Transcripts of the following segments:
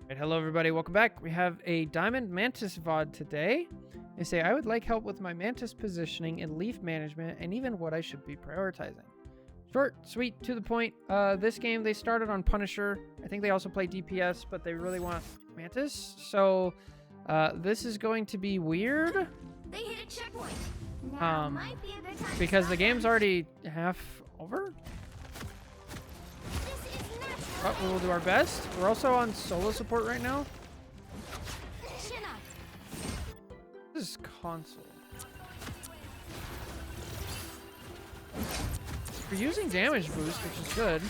Right, hello everybody, welcome back. We have a Diamond Mantis VOD today. They say, I would like help with my Mantis positioning and leaf management and even what I should be prioritizing. Short, sweet, to the point. This game, they started on Punisher. I think they also play DPS, but they really want Mantis. So, this is going to be weird. They hit a checkpoint. Now might be a good time because the game's already half over. But we will do our best. We're also on solo support right now. This is console. We're using damage boost, which is good.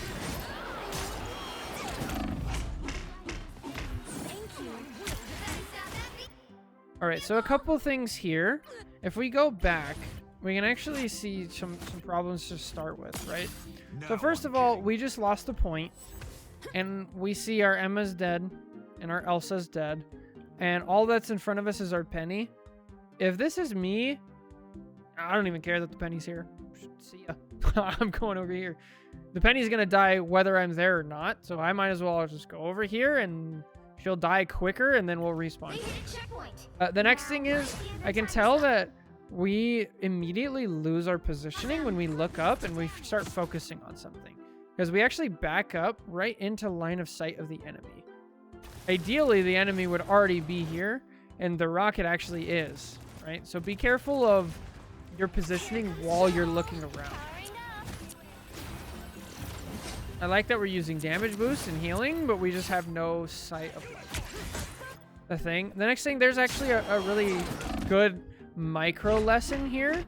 Alright, so a couple things here. If we go back, we can actually see some problems to start with, right? So first of all, we just lost a point. And we see our Emma's dead. And our Elsa's dead. And all that's in front of us is our Penny. If this is me, I don't even care that the Penny's here. See ya. I'm going over here. The Penny's gonna die whether I'm there or not. So I might as well just go over here and she'll die quicker and then we'll respawn. The next thing is, I can tell that we immediately lose our positioning when we look up and we start focusing on something. Because we actually back up right into line of sight of the enemy. Ideally, the enemy would already be here, and the rocket actually is, right? So be careful of your positioning while you're looking around. I like that we're using damage boost and healing, but we just have no sight of the thing. The next thing, there's actually a really good micro lesson here.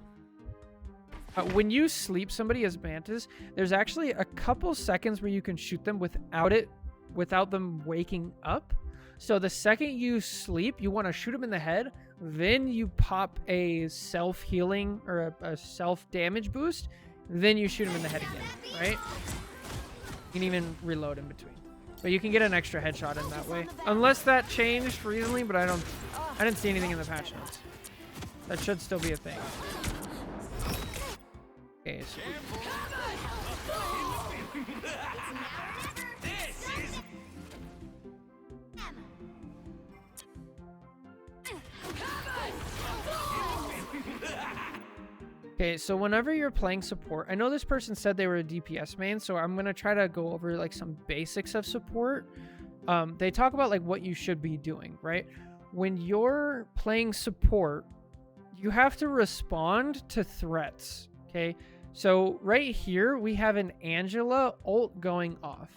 When you sleep somebody as Mantis, there's actually a couple seconds where you can shoot them without them waking up. So the second you sleep, you want to shoot them in the head, then you pop a self-healing or a self-damage boost, then you shoot them in the head again, right? You can even reload in between. But you can get an extra headshot in that way. Unless that changed recently, but I didn't see anything in the patch notes. That should still be a thing. Okay, so okay, so whenever you're playing support, I know this person said they were a DPS main, so I'm gonna try to go over like some basics of support. They talk about like what you should be doing, right? When you're playing support, you have to respond to threats. Okay, so right here we have an Angela ult going off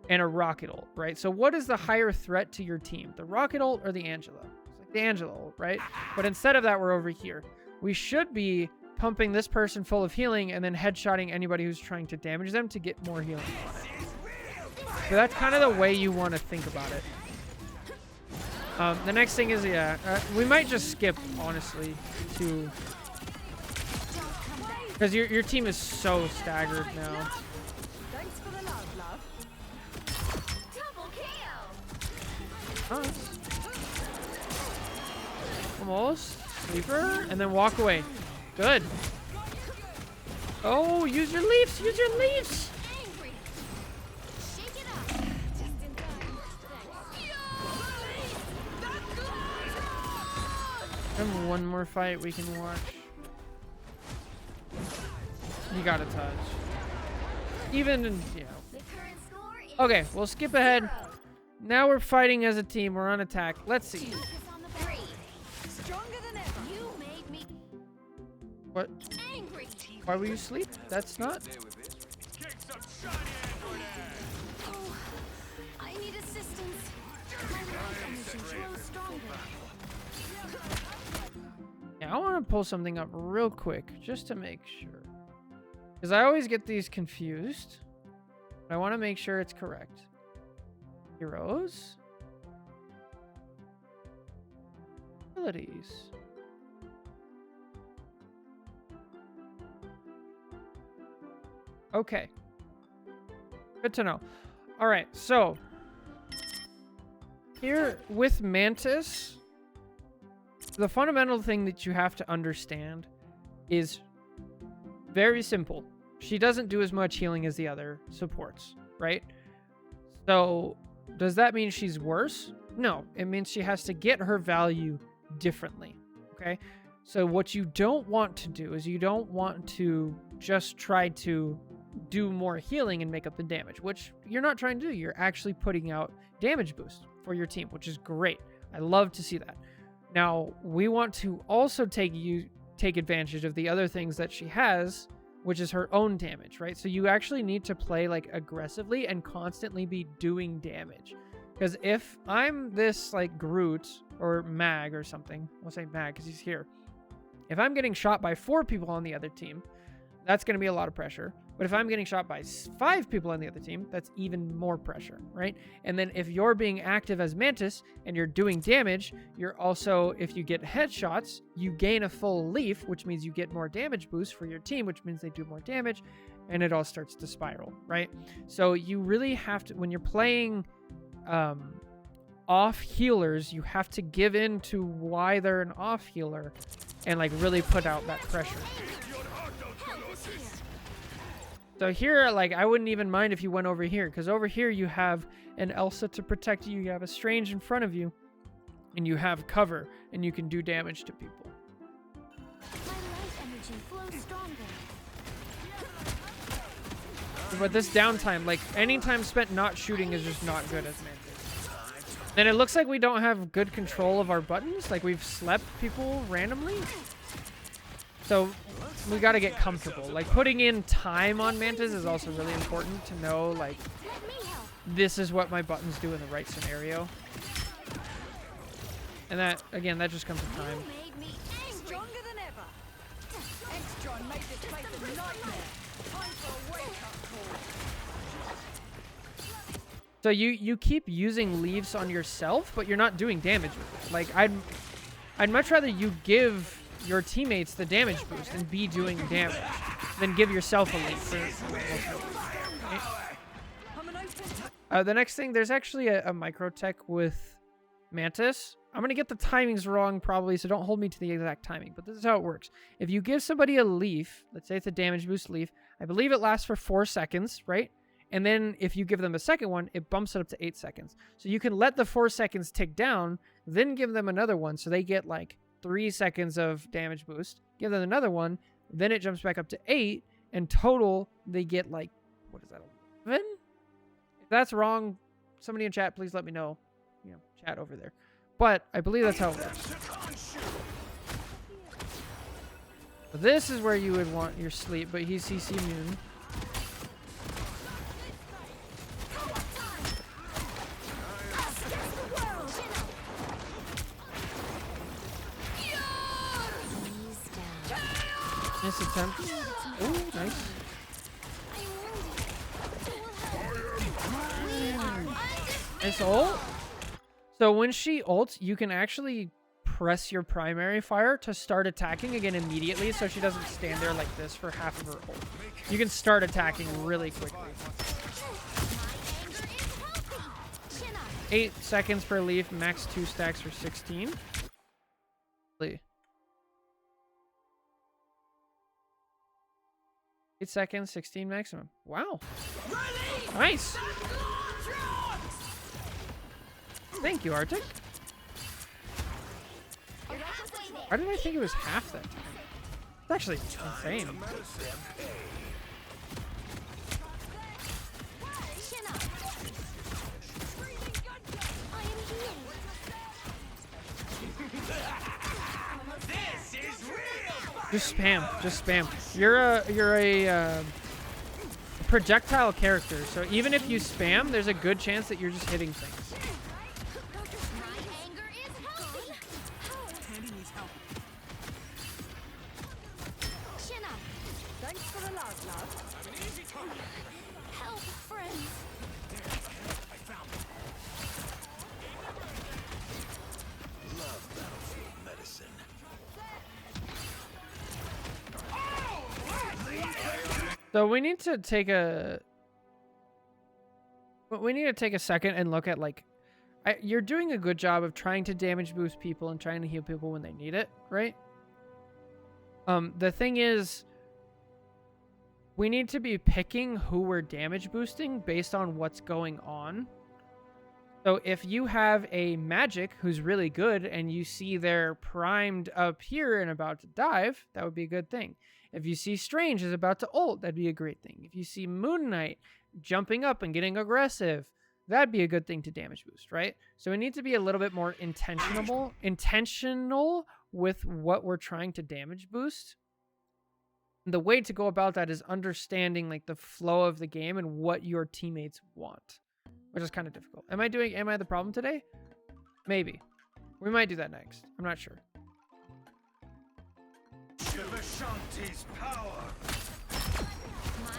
and a rocket ult, right? So what is the higher threat to your team, the rocket ult or the Angela? It's like the Angela ult, right? But instead of that, we're over here. We should be pumping this person full of healing and then headshotting anybody who's trying to damage them to get more healing on it. So that's kind of the way you want to think about it. The next thing is, we might just skip, honestly, to... Because your team is so staggered now. Thanks for the love. Double kill. Nice. Almost. Sleeper. And then walk away. Good. Oh, use your leaves. Use your leaves. Shake it up. Just in time. And one more fight we can watch. You gotta touch. Even, you know. Okay, we'll skip ahead. Now we're fighting as a team. We're on attack. Let's see. What? Why were you asleep? That's not... Oh, I need assistance. Yeah, I want to pull something up real quick just to make sure. Because I always get these confused. I want to make sure it's correct. Heroes. Abilities. Okay. Good to know. All right, so here with Mantis, the fundamental thing that you have to understand is very simple. She doesn't do as much healing as the other supports, right? So does that mean she's worse? No, it means she has to get her value differently, okay? So what you don't want to do is you don't want to just try to do more healing and make up the damage, which you're not trying to do. You're actually putting out damage boost for your team, which is great. I love to see that. Now, we want to also take advantage of the other things that she has, which is her own damage, right? So you actually need to play like aggressively and constantly be doing damage. Because if I'm this like Groot or Mag or something, we'll say Mag because he's here. If I'm getting shot by 4 people on the other team, that's going to be a lot of pressure. But if I'm getting shot by 5 people on the other team, that's even more pressure, right? And then if you're being active as Mantis and you're doing damage, you're also, if you get headshots, you gain a full leaf, which means you get more damage boost for your team, which means they do more damage, and it all starts to spiral, right? So you really have to, when you're playing off healers, you have to give in to why they're an off healer and like really put out that pressure. So here, like, I wouldn't even mind if you went over here, because over here you have an Elsa to protect you, you have a Strange in front of you, and you have cover, and you can do damage to people. My life energy flows stronger. But this downtime, like, any time spent not shooting is just not good as Mantis. And it looks like we don't have good control of our buttons, like we've slept people randomly. So we got to get comfortable. Like putting in time on Mantis is also really important to know, like, this is what my buttons do in the right scenario. And that, again, that just comes with time. Stronger than ever. Extron made this place a nightmare. Time for a wake-up call. So you keep using leaves on yourself, but you're not doing damage with it. Like I'd much rather you give your teammates the damage boost and be doing damage than give yourself a leaf. The next thing, there's actually a micro tech with Mantis. I'm going to get the timings wrong probably, so don't hold me to the exact timing, but this is how it works. If you give somebody a leaf, let's say it's a damage boost leaf, I believe it lasts for 4 seconds, right? And then if you give them a second one, it bumps it up to 8 seconds. So you can let the 4 seconds tick down, then give them another one so they get like 3 seconds of damage boost. Give them another one, then it jumps back up to 8, and total they get like, what is that, 11? If that's wrong, somebody in chat, please let me know. You know, chat over there. But I believe that's how it works. So this is where you would want your sleep, but he's CC immune. Nice attempt. Oh, nice. Nice ult. So when she ults, you can actually press your primary fire to start attacking again immediately, so she doesn't stand there like this for half of her ult. You can start attacking really quickly. 8 seconds per leaf, max 2 stacks for 16. 8 seconds, 16 maximum. Wow. Nice. Thank you, Arctic. Why did I think it was half that time? It's actually insane. Just spam. Just spam. You're a projectile character, so even if you spam, there's a good chance that you're just hitting things. Help, friends. So we need to take a second and look at, like, you're doing a good job of trying to damage boost people and trying to heal people when they need it, right? The thing is, we need to be picking who we're damage boosting based on what's going on. So if you have a magic who's really good and you see they're primed up here and about to dive, that would be a good thing. If you see Strange is about to ult, that'd be a great thing. If you see Moon Knight jumping up and getting aggressive, that'd be a good thing to damage boost, right? So we need to be a little bit more intentional with what we're trying to damage boost. The way to go about that is understanding like the flow of the game and what your teammates want, which is kind of difficult. Am I the problem today? Maybe. We might do that next. I'm not sure.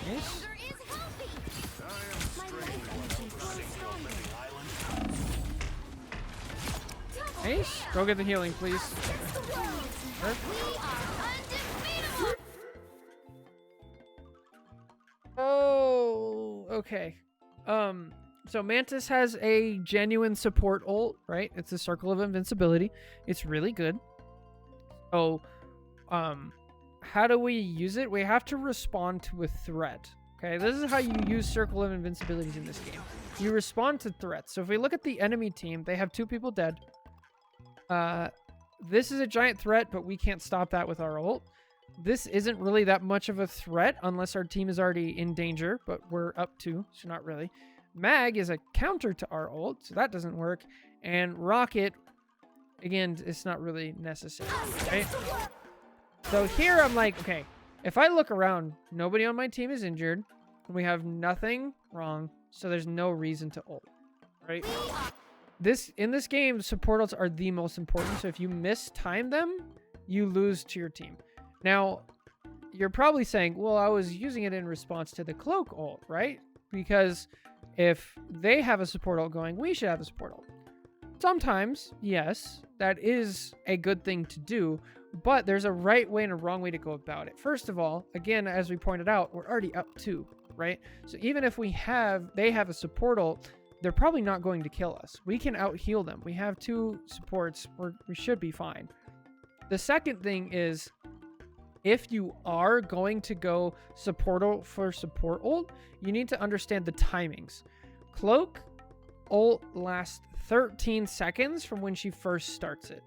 Nice. Nice. Go get the healing, please. Oh, okay. So Mantis has a genuine support ult, right? It's a circle of invincibility. It's really good. So, how do we use it? We have to respond to a threat. Okay, this is how you use circle of invincibilities in this game. You respond to threats. So if we look at the enemy team, they have 2 people dead. This is a giant threat, but we can't stop that with our ult. This isn't really that much of a threat unless our team is already in danger, but we're up 2, so not really. Mag is a counter to our ult, so that doesn't work. And Rocket, again, it's not really necessary, right? So here I'm like, okay, if I look around, nobody on my team is injured. We have nothing wrong, so there's no reason to ult, right? In this game, support ults are the most important, so if you mistime them, you lose to your team. Now, you're probably saying, well, I was using it in response to the cloak ult, right? Because if they have a support ult going, we should have a support ult. Sometimes, yes, that is a good thing to do, but there's a right way and a wrong way to go about it. First of all, again, as we pointed out, we're already up 2, right? So even if they have a support ult, they're probably not going to kill us. We can out-heal them. We have 2 supports. We should be fine. The second thing is, if you are going to go support ult for support ult, you need to understand the timings. Cloak ult lasts 13 seconds from when she first starts it.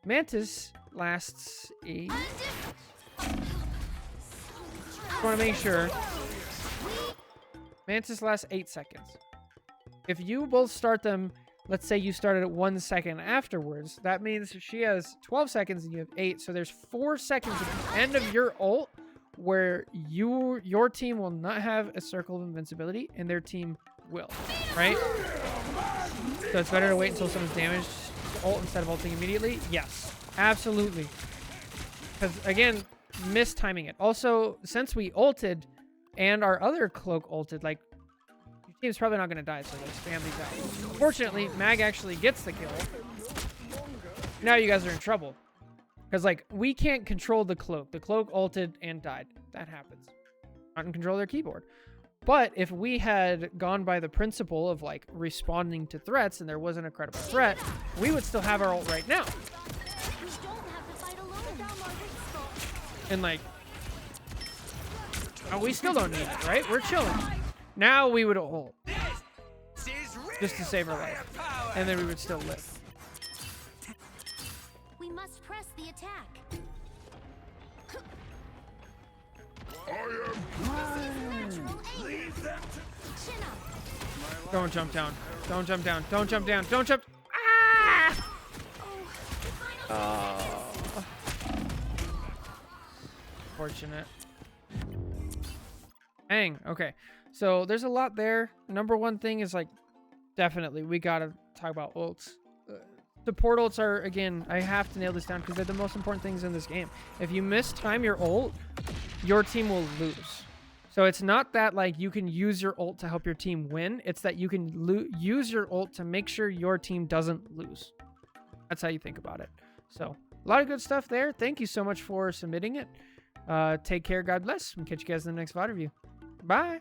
Mantis lasts 8. Just want to make sure. Mantis lasts 8 seconds. If you both start them, let's say you started at 1 second afterwards, that means she has 12 seconds and you have 8. So there's 4 seconds at the end of your ult where your team will not have a circle of invincibility and their team will, right? So it's better to wait until someone's damaged to ult instead of ulting immediately? Yes, absolutely. Because again, mistiming it. Also, since we ulted and our other cloak ulted, like, your team's probably not going to die, so let's spam these out. Fortunately, Mag actually gets the kill. Now you guys are in trouble. Because, like, we can't control the cloak. The cloak ulted and died. That happens. Not in control of their keyboard. But if we had gone by the principle of, like, responding to threats and there wasn't a credible threat, we would still have our ult right now. And, like, we still don't need it, right? We're chilling. Now we would ult. Just to save our life. And then we would still live. We must press the attack. Don't jump down. Don't jump down. Don't jump down. Don't jump. Ah! Oh. Fortunate. Dang. Okay. So there's a lot there. Number one thing is, like, definitely we gotta talk about ults. Support ults are, again, I have to nail this down because they're the most important things in this game. If you mistime your ult, your team will lose. So it's not that, like, you can use your ult to help your team win. It's that you can use your ult to make sure your team doesn't lose. That's how you think about it. So a lot of good stuff there. Thank you so much for submitting it. Take care. God bless. We'll catch you guys in the next VOD review. Bye.